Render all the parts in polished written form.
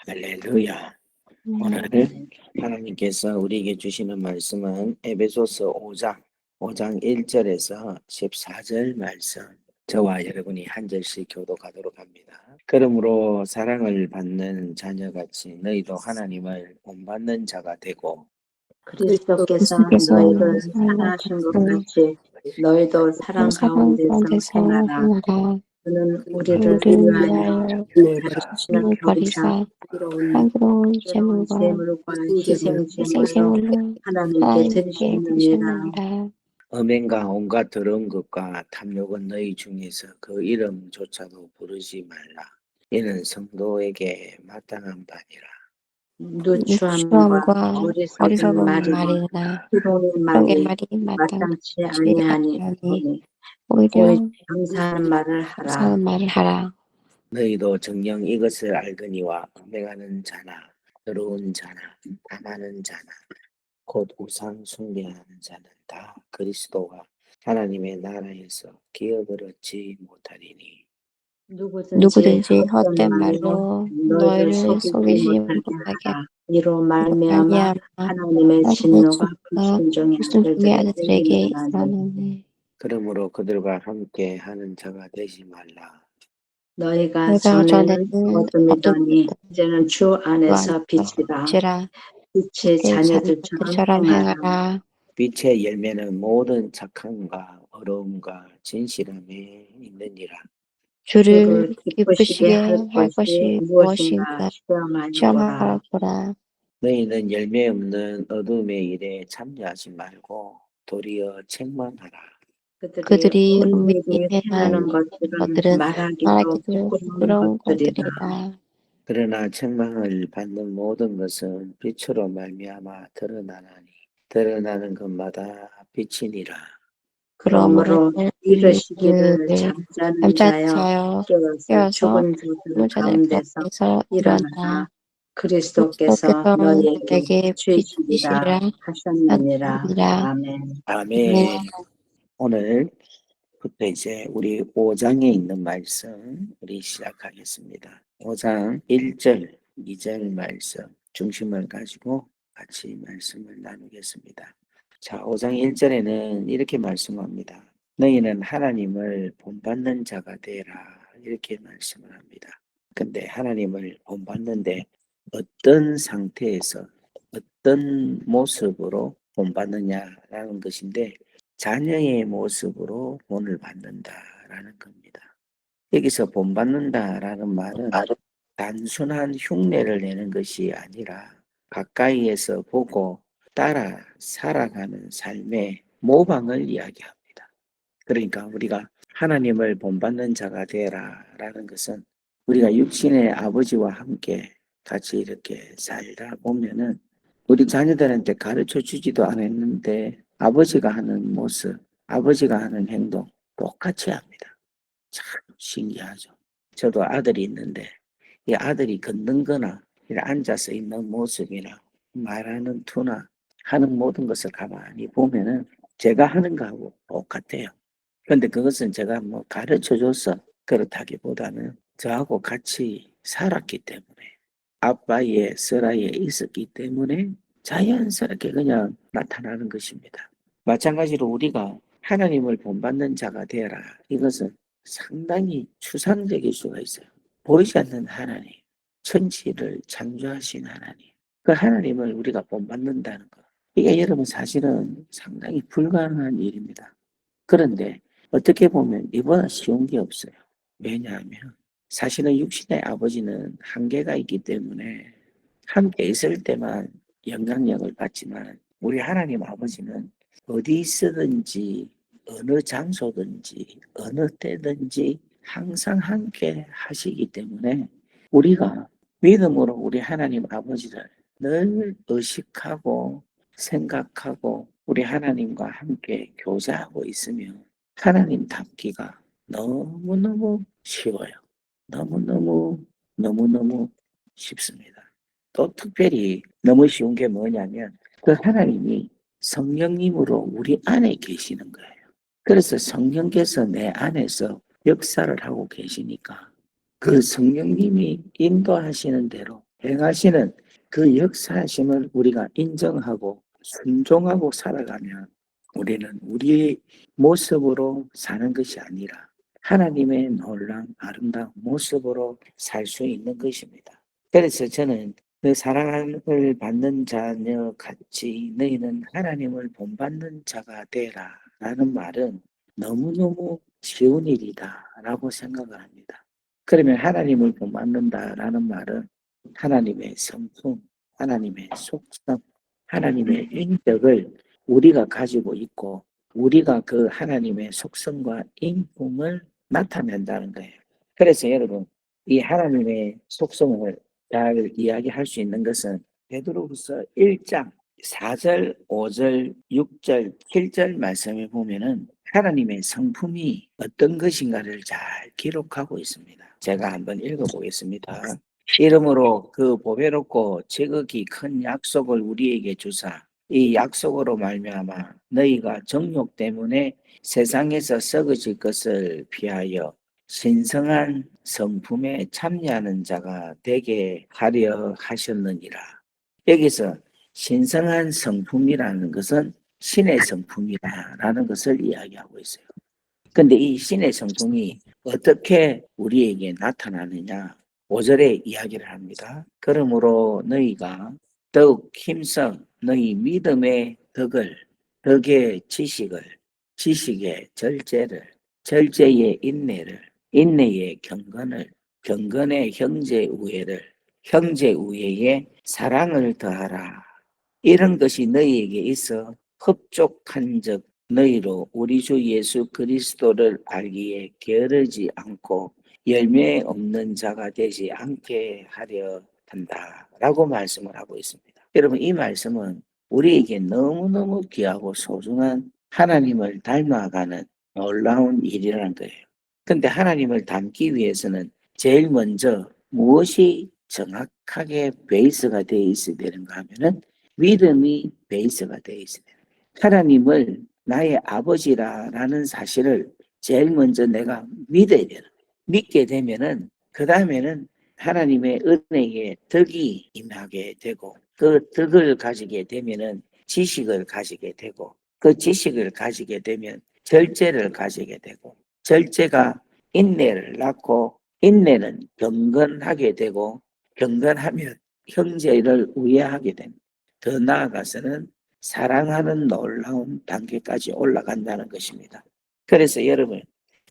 할렐루야. 오늘 하나님께서 우리에게 주시는 말씀은 에베소서 5장 1절에서 14절 말씀. 저와 여러분이 한 절씩 교독하도록 합니다. 그러므로 사랑을 받는 자녀같이 너희도 하나님을 본받는 자가 되고 그리스도께서 너희를 사랑하신 것 같이 너희도 사랑 가운데서 행하라. 그는 우리를 위하여 자신을 버리사 향기로운 제물과 희생제물로 하나님께 드리셨느니라. 음행과 온갖 더러운 것과 탐욕은 너희 중에서 그 이름조차도 부르지 말라. 이는 성도에게 마땅한 바니라. 누추함과 어리석은 말이나 희롱의 말이 마땅치 아니하니 오히려 감사하는 말을 하라. 너희도 정녕 이것을 알거니와 음행하는 자나 더러운 자나 탐하는 자나 곧 우상 숭배하는 자는 다 그리스도와 하나님의 나라에서 기업을 얻지 못하리니 누구든지 헛된 말로 너희를 속이지 못하게 하라. 이로 말미암아 하나님의 진노가 불순종의 아들들에게 일어나니 그러므로 그들과 함께 하는 자가 되지 말라. 너희가 전에는 어둠이더니 이제는 주 안에서 빛이라. 빛의 자녀들처럼 행하라. 빛의 열매는 모든 착함과 어려움과 진실함에 있느니라. 주를 기쁘시게 할 것이 무엇인가 시험하여 보라. 너희는 열매 없는 어둠의 일에 참여하지 말고 도리어 책망하라. 그들이 은밀히 행하는 것들은 말하기도 부끄러운 것들이라. 그러나 책망을 받는 모든 것은 빛으로 말미암아 드러나나니 드러나는 것마다 빛이니라. 그러므로 이르시기를 잠자는 자여 깨어서 죽은 자들 가운데서 일어나 그리스도께서 너희에게 빛이시리라 하셨느니라. 아멘. 오늘부터 이제 우리 5장에 있는 말씀 우리 시작하겠습니다. 5장 1절, 2절 말씀 중심을 가지고 같이 말씀을 나누겠습니다. 자, 5장 1절에는 이렇게 말씀합니다. 너희는 하나님을 본받는 자가 되라. 이렇게 말씀을 합니다. 근데 하나님을 본받는데 어떤 상태에서 어떤 모습으로 본받느냐라는 것인데 자녀의 모습으로 본을 받는다라는 겁니다. 여기서 본받는다라는 말은 단순한 흉내를 내는 것이 아니라 가까이에서 보고 따라 살아가는 삶의 모방을 이야기합니다. 그러니까 우리가 하나님을 본받는 자가 되라라는 것은 우리가 육신의 아버지와 함께 같이 이렇게 살다 보면은 우리 자녀들한테 가르쳐 주지도 않았는데 아버지가 하는 모습, 아버지가 하는 행동 똑같이 합니다. 참 신기하죠. 저도 아들이 있는데 이 아들이 걷는 거나 앉아서 있는 모습이나 말하는 투나 하는 모든 것을 가만히 보면은 제가 하는 거하고 똑같아요. 그런데 그것은 제가 뭐 가르쳐줘서 그렇다기보다는 저하고 같이 살았기 때문에 아빠의 슬하에 있었기 때문에 자연스럽게 그냥 나타나는 것입니다. 마찬가지로 우리가 하나님을 본받는 자가 되라. 이것은 상당히 추상적일 수가 있어요. 보이지 않는 하나님, 천지를 창조하신 하나님, 그 하나님을 우리가 본받는다는 것. 이게 여러분 사실은 상당히 불가능한 일입니다. 그런데 어떻게 보면 이보다 쉬운 게 없어요. 왜냐하면 사실은 육신의 아버지는 한계가 있기 때문에 함께 있을 때만 영향력을 받지만 우리 하나님 아버지는 어디 있으든지 어느 장소든지 어느 때든지 항상 함께 하시기 때문에 우리가 믿음으로 우리 하나님 아버지를 늘 의식하고 생각하고 우리 하나님과 함께 교제하고 있으면 하나님 닮기가 너무너무 쉬워요. 너무너무 쉽습니다. 또 특별히 너무 쉬운 게 뭐냐면 그 하나님이 성령님으로 우리 안에 계시는 거예요. 그래서 성령께서 내 안에서 역사를 하고 계시니까 그 성령님이 인도하시는 대로 행하시는 그 역사하심을 우리가 인정하고 순종하고 살아가면 우리는 우리의 모습으로 사는 것이 아니라 하나님의 놀라운 아름다운 모습으로 살 수 있는 것입니다. 그래서 저는 그 사랑을 받는 자녀 같이 너희는 하나님을 본받는 자가 되라 라는 말은 너무너무 쉬운 일이다 라고 생각을 합니다. 그러면 하나님을 본받는다 라는 말은 하나님의 성품, 하나님의 속성, 하나님의 인격을 우리가 가지고 있고 우리가 그 하나님의 속성과 인품을 나타낸다는 거예요. 그래서 여러분 이 하나님의 속성을 잘 이야기할 수 있는 것은 베드로후서 1장 4절, 5절, 6절, 7절 말씀에 보면은 하나님의 성품이 어떤 것인가를 잘 기록하고 있습니다. 제가 한번 읽어보겠습니다. 이름으로 그 보배롭고 지극히 큰 약속을 우리에게 주사 이 약속으로 말미암아 너희가 정욕 때문에 세상에서 썩어질 것을 피하여 신성한 성품에 참여하는 자가 되게 하려 하셨느니라. 여기서 신성한 성품이라는 것은 신의 성품이라는 것을 이야기하고 있어요. 근데 이 신의 성품이 어떻게 우리에게 나타나느냐? 5절에 이야기를 합니다. 그러므로 너희가 더욱 힘써 너희 믿음의 덕의 지식을, 지식의 절제를, 절제의 인내를, 인내의 경건을, 경건의 형제 우애를, 형제 우애에 사랑을 더하라. 이런 것이 너희에게 있어 흡족한 적 너희로 우리 주 예수 그리스도를 알기에 게으르지 않고 열매 없는 자가 되지 않게 하려 한다라고 말씀을 하고 있습니다. 여러분 이 말씀은 우리에게 너무너무 귀하고 소중한 하나님을 닮아가는 놀라운 일이라는 거예요. 근데 하나님을 닮기 위해서는 제일 먼저 무엇이 정확하게 베이스가 되어 있어야 되는가 하면은 믿음이 베이스가 되어 있어야 돼요. 하나님을 나의 아버지라는 사실을 제일 먼저 내가 믿어야 되는 거예요. 믿게 되면은 그 다음에는 하나님의 은혜에 덕이 임하게 되고 그 덕을 가지게 되면은 지식을 가지게 되고 그 지식을 가지게 되면 절제를 가지게 되고 절제가 인내를 낳고 인내는 경건하게 되고 경건하면 형제를 우애하게 됩니다. 더 나아가서는 사랑하는 놀라운 단계까지 올라간다는 것입니다. 그래서 여러분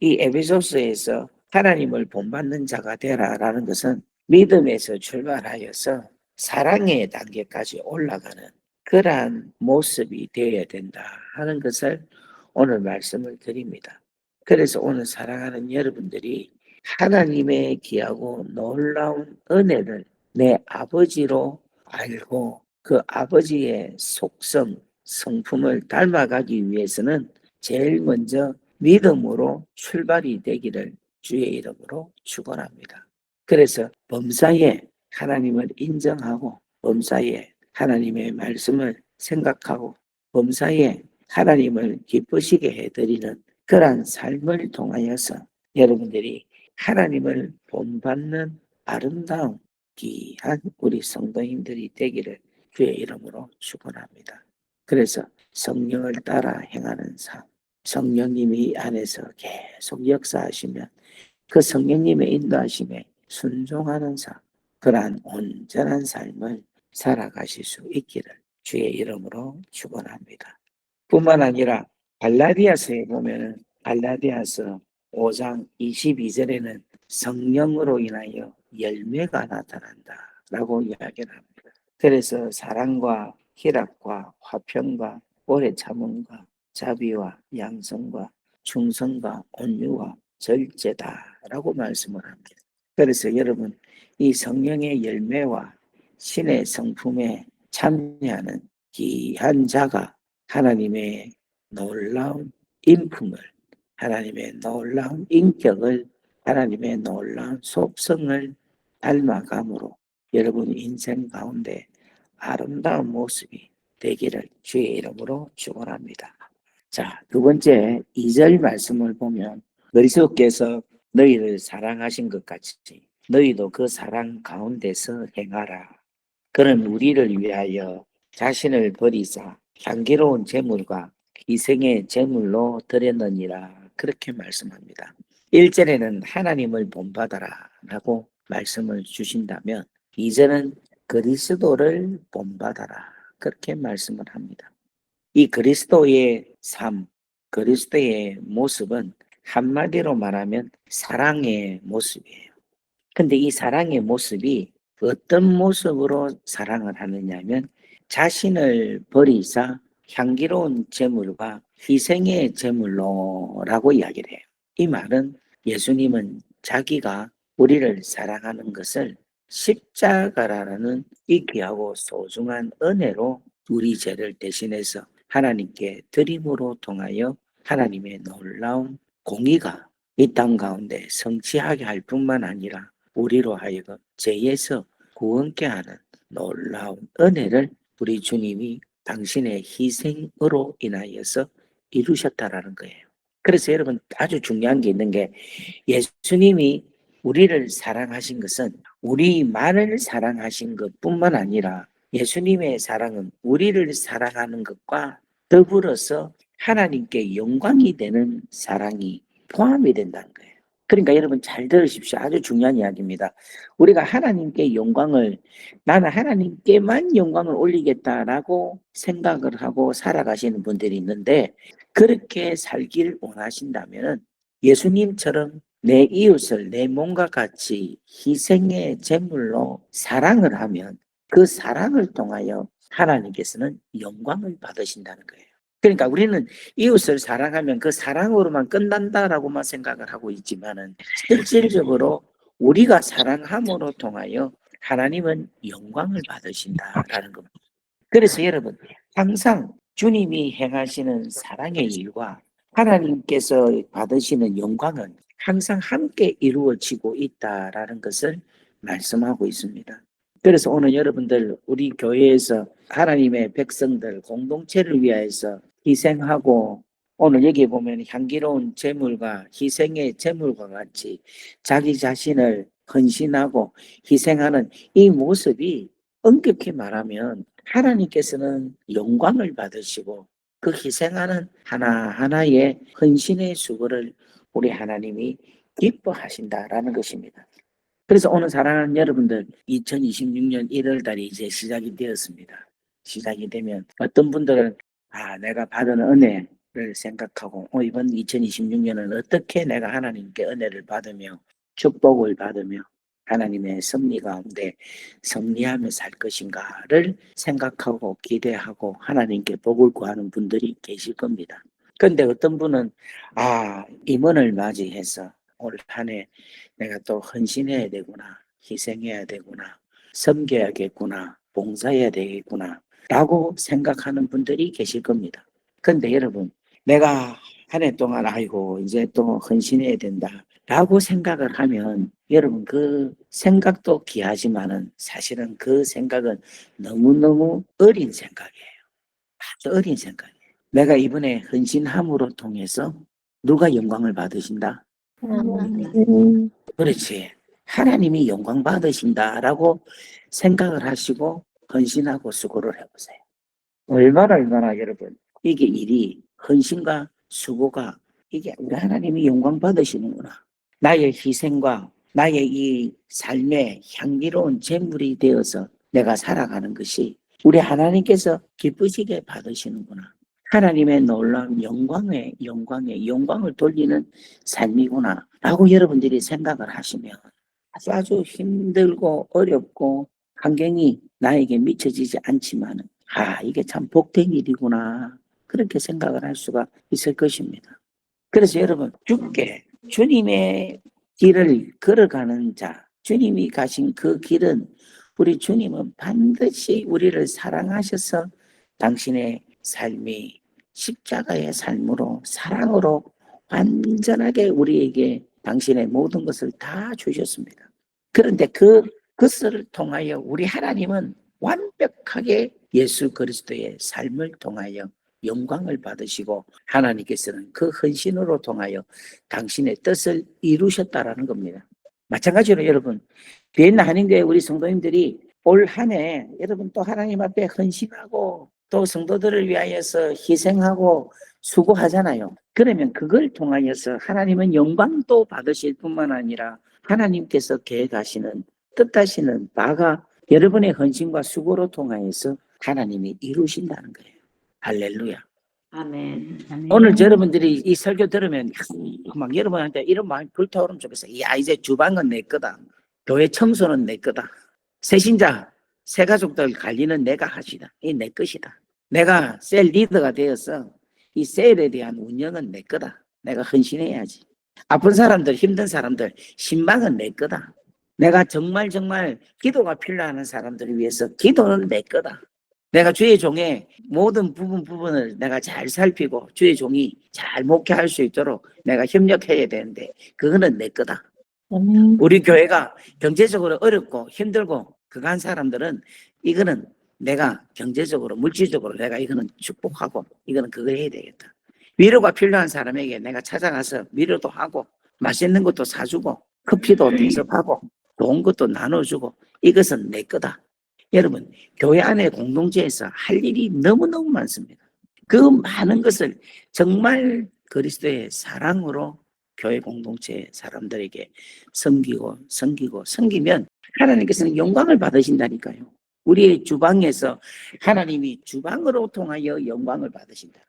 이 에베소서에서 하나님을 본받는 자가 되라라는 것은 믿음에서 출발하여서 사랑의 단계까지 올라가는 그러한 모습이 되어야 된다 하는 것을 오늘 말씀을 드립니다. 그래서 오늘 사랑하는 여러분들이 하나님의 귀하고 놀라운 은혜를 내 아버지로 알고 그 아버지의 속성, 성품을 닮아가기 위해서는 제일 먼저 믿음으로 출발이 되기를 주의 이름으로 축원합니다. 그래서 범사에 하나님을 인정하고 범사에 하나님의 말씀을 생각하고 범사에 하나님을 기쁘시게 해드리는 그러한 삶을 통하여서 여러분들이 하나님을 본받는 아름다운 귀한 우리 성도님들이 되기를 주의 이름으로 축원합니다. 그래서 성령을 따라 행하는 삶, 성령님이 안에서 계속 역사하시면 그 성령님의 인도하심에 순종하는 삶, 그러한 온전한 삶을 살아가실 수 있기를 주의 이름으로 축원합니다. 뿐만 아니라 갈라디아서에 보면은 갈라디아서 5장 22절에는 성령으로 인하여 열매가 나타난다라고 이야기를 합니다. 그래서 사랑과 희락과 화평과 오래 참음과 자비와 양성과 충성과 온유와 절제다라고 말씀을 합니다. 그래서 여러분 이 성령의 열매와 신의 성품에 참여하는 귀한 자가 하나님의 놀라운 인품을 하나님의 놀라운 인격을 하나님의 놀라운 속성을 닮아감으로 여러분 인생 가운데 아름다운 모습이 되기를 주의 이름으로 축원합니다. 자, 두 번째 2절 말씀을 보면 그리스도께서 너희를 사랑하신 것 같이 너희도 그 사랑 가운데서 행하라. 그는 우리를 위하여 자신을 버리사 향기로운 제물과 희생의 제물로 드렸느니라. 그렇게 말씀합니다. 1절에는 하나님을 본받아라 라고 말씀을 주신다면 2절은 그리스도를 본받아라 그렇게 말씀을 합니다. 이 그리스도의 삶, 그리스도의 모습은 한마디로 말하면 사랑의 모습이에요. 근데 이 사랑의 모습이 어떤 모습으로 사랑을 하느냐면 자신을 버리사 향기로운 제물과 희생의 제물로라고 이야기를 해요. 이 말은 예수님은 자기가 우리를 사랑하는 것을 십자가라는 이 귀하고 소중한 은혜로 우리 죄를 대신해서 하나님께 드림으로 통하여 하나님의 놀라운 공의가 이 땅 가운데 성취하게 할 뿐만 아니라 우리로 하여금 죄에서 구원케 하는 놀라운 은혜를 우리 주님이 당신의 희생으로 인하여서 이루셨다라는 거예요. 그래서 여러분 아주 중요한 게 있는 게 예수님이 우리를 사랑하신 것은 우리만을 사랑하신 것뿐만 아니라 예수님의 사랑은 우리를 사랑하는 것과 더불어서 하나님께 영광이 되는 사랑이 포함이 된다는 거예요. 그러니까 여러분 잘 들으십시오. 아주 중요한 이야기입니다. 우리가 하나님께 영광을 나는 하나님께만 영광을 올리겠다라고 생각을 하고 살아가시는 분들이 있는데 그렇게 살길 원하신다면 예수님처럼 내 이웃을 내 몸과 같이 희생의 제물로 사랑을 하면 그 사랑을 통하여 하나님께서는 영광을 받으신다는 거예요. 그러니까 우리는 이웃을 사랑하면 그 사랑으로만 끝난다라고만 생각을 하고 있지만은 실질적으로 우리가 사랑함으로 통하여 하나님은 영광을 받으신다라는 겁니다. 그래서 여러분 항상 주님이 행하시는 사랑의 일과 하나님께서 받으시는 영광은 항상 함께 이루어지고 있다라는 것을 말씀하고 있습니다. 그래서 오늘 여러분들 우리 교회에서 하나님의 백성들 공동체를 위하여서 희생하고 오늘 여기 보면 향기로운 제물과 희생의 제물과 같이 자기 자신을 헌신하고 희생하는 이 모습이 엄격히 말하면 하나님께서는 영광을 받으시고 그 희생하는 하나하나의 헌신의 수고를 우리 하나님이 기뻐하신다라는 것입니다. 그래서 오늘 사랑하는 여러분들 2026년 1월 달이 이제 시작이 되었습니다. 시작이 되면 어떤 분들은 내가 받은 은혜를 생각하고 이번 2026년은 어떻게 내가 하나님께 은혜를 받으며 축복을 받으며 하나님의 섭리 가운데 승리하며 살 것인가를 생각하고 기대하고 하나님께 복을 구하는 분들이 계실 겁니다. 그런데 어떤 분은 임원을 맞이해서 올 한 해 내가 또 헌신해야 되구나, 희생해야 되구나, 섬겨야겠구나, 봉사해야 되겠구나 라고 생각하는 분들이 계실 겁니다. 그런데 여러분 내가 한 해 동안 아이고 이제 또 헌신해야 된다 라고 생각을 하면 여러분 그 생각도 귀하지만은 사실은 그 생각은 너무너무 어린 생각이에요. 아주 어린 생각이에요. 내가 이번에 헌신함으로 통해서 누가 영광을 받으신다? 그렇지. 하나님이 영광 받으신다라고 생각을 하시고 헌신하고 수고를 해보세요. 얼마나 여러분 이게 일이 헌신과 수고가 이게 우리 하나님이 영광 받으시는구나. 나의 희생과 나의 이 삶의 향기로운 제물이 되어서 내가 살아가는 것이 우리 하나님께서 기쁘시게 받으시는구나. 하나님의 놀라운 영광을 돌리는 삶이구나 라고 여러분들이 생각을 하시면 아주 힘들고 어렵고 환경이 나에게 미쳐지지 않지만 이게 참 복된 일이구나 그렇게 생각을 할 수가 있을 것입니다. 그래서 여러분 주께 주님의 길을 걸어가는 자, 주님이 가신 그 길은 우리 주님은 반드시 우리를 사랑하셔서 당신의 삶이 십자가의 삶으로 사랑으로 완전하게 우리에게 당신의 모든 것을 다 주셨습니다. 그런데 그것을 통하여 우리 하나님은 완벽하게 예수 그리스도의 삶을 통하여 영광을 받으시고 하나님께서는 그 헌신으로 통하여 당신의 뜻을 이루셨다라는 겁니다. 마찬가지로 여러분, 비엔나 한인교회 우리 성도님들이 올 한 해 여러분 또 하나님 앞에 헌신하고 또 성도들을 위하여서 희생하고 수고하잖아요. 그러면 그걸 통하여서 하나님은 영광도 받으실 뿐만 아니라 하나님께서 계획하시는 뜻하시는 바가 여러분의 헌신과 수고로 통하여서 하나님이 이루신다는 거예요. 할렐루야. 아멘. 오늘 여러분들이 이 설교 들으면 막 여러분한테 이런 마음이 불타오르면 좋겠어요. 야, 이제 주방은 내 거다. 교회 청소는 내 거다. 새신자, 새가족들 관리는 내가 하시다. 이 내 것이다. 내가 셀 리더가 되어서 이 셀에 대한 운영은 내 거다. 내가 헌신해야지. 아픈 사람들, 힘든 사람들, 신방은 내 거다. 내가 정말 기도가 필요한 사람들을 위해서 기도는 내 거다. 내가 주의 종의 모든 부분을 내가 잘 살피고 주의 종이 잘 목회할 수 있도록 내가 협력해야 되는데 그거는 내 거다. 우리 교회가 경제적으로 어렵고 힘들고 그간 사람들은 이거는 내가 경제적으로 물질적으로 내가 이거는 축복하고 이거는 그거 해야 되겠다. 위로가 필요한 사람에게 내가 찾아가서 위로도 하고 맛있는 것도 사주고 커피도 대접하고 좋은 것도 나눠주고 이것은 내 거다. 여러분, 교회 안에 공동체에서 할 일이 너무너무 많습니다. 그 많은 것을 정말 그리스도의 사랑으로 교회 공동체 사람들에게 섬기면 하나님께서는 영광을 받으신다니까요. 우리의 주방에서 하나님이 주방으로 통하여 영광을 받으신다.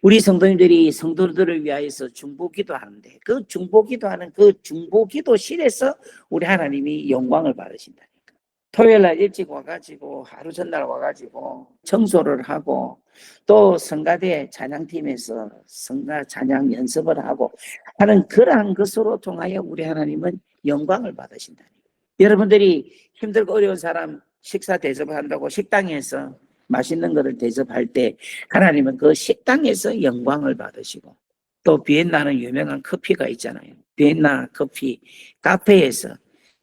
우리 성도님들이 성도들을 위하여서 중보기도 하는데 그 중보기도하는 그 중보기도실에서 우리 하나님이 영광을 받으신다. 토요일날 일찍 와가지고 하루 전날 와가지고 청소를 하고 또 성가대 찬양팀에서 성가 찬양 연습을 하고 하는 그러한 것으로 통하여 우리 하나님은 영광을 받으신다. 여러분들이 힘들고 어려운 사람 식사 대접을 한다고 식당에서 맛있는 것을 대접할 때 하나님은 그 식당에서 영광을 받으시고 또 비엔나는 유명한 커피가 있잖아요. 비엔나 커피 카페에서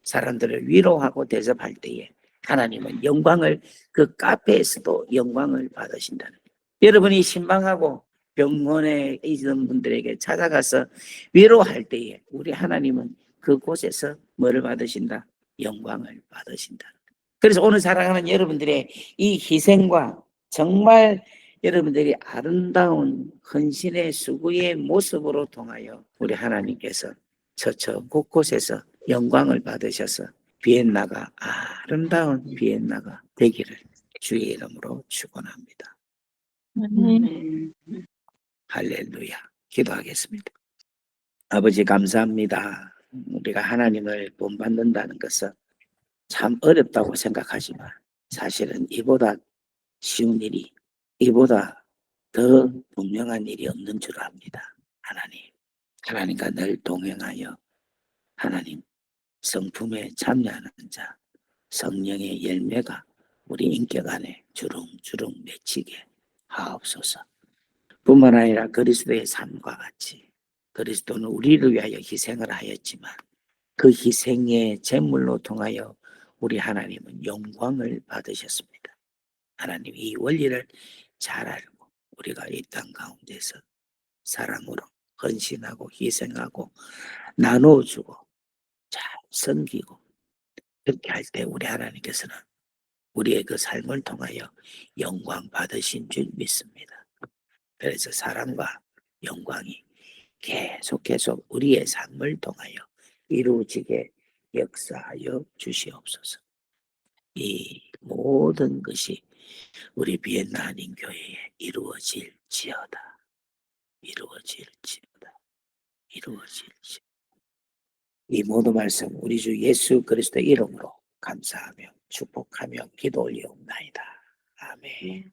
사람들을 위로하고 대접할 때에 하나님은 영광을 그 카페에서도 영광을 받으신다는 거예요. 여러분이 신방하고 병원에 있는 분들에게 찾아가서 위로할 때에 우리 하나님은 그곳에서 뭐를 받으신다? 영광을 받으신다. 그래서 오늘 사랑하는 여러분들의 이 희생과 정말 여러분들이 아름다운 헌신의 수고의 모습으로 통하여 우리 하나님께서 처처 곳곳에서 영광을 받으셔서 비엔나가 아름다운 비엔나가 되기를 주의 이름으로 축원합니다. 할렐루야. 기도하겠습니다. 아버지 감사합니다. 우리가 하나님을 본받는다는 것은 참 어렵다고 생각하지만 사실은 이보다 쉬운 일이 이보다 더 분명한 일이 없는 줄 압니다. 하나님과 늘 동행하여 하나님 성품에 참여하는 자 성령의 열매가 우리 인격 안에 주렁주렁 맺히게 하옵소서. 뿐만 아니라 그리스도의 삶과 같이 그리스도는 우리를 위하여 희생을 하였지만 그 희생의 제물로 통하여 우리 하나님은 영광을 받으셨습니다. 하나님 이 원리를 잘 알고 우리가 이 땅 가운데서 사랑으로 헌신하고 희생하고 나눠주고 잘 섬기고 그렇게 할 때 우리 하나님께서는 우리의 그 삶을 통하여 영광 받으신 줄 믿습니다. 그래서 사랑과 영광이 계속 우리의 삶을 통하여 이루어지게 역사하여 주시옵소서. 이 모든 것이 우리 비엔나 한인교회에 이루어질지어다. 이 모든 말씀 우리 주 예수 그리스도의 이름으로 감사하며 축복하며 기도 올리옵나이다. 아멘.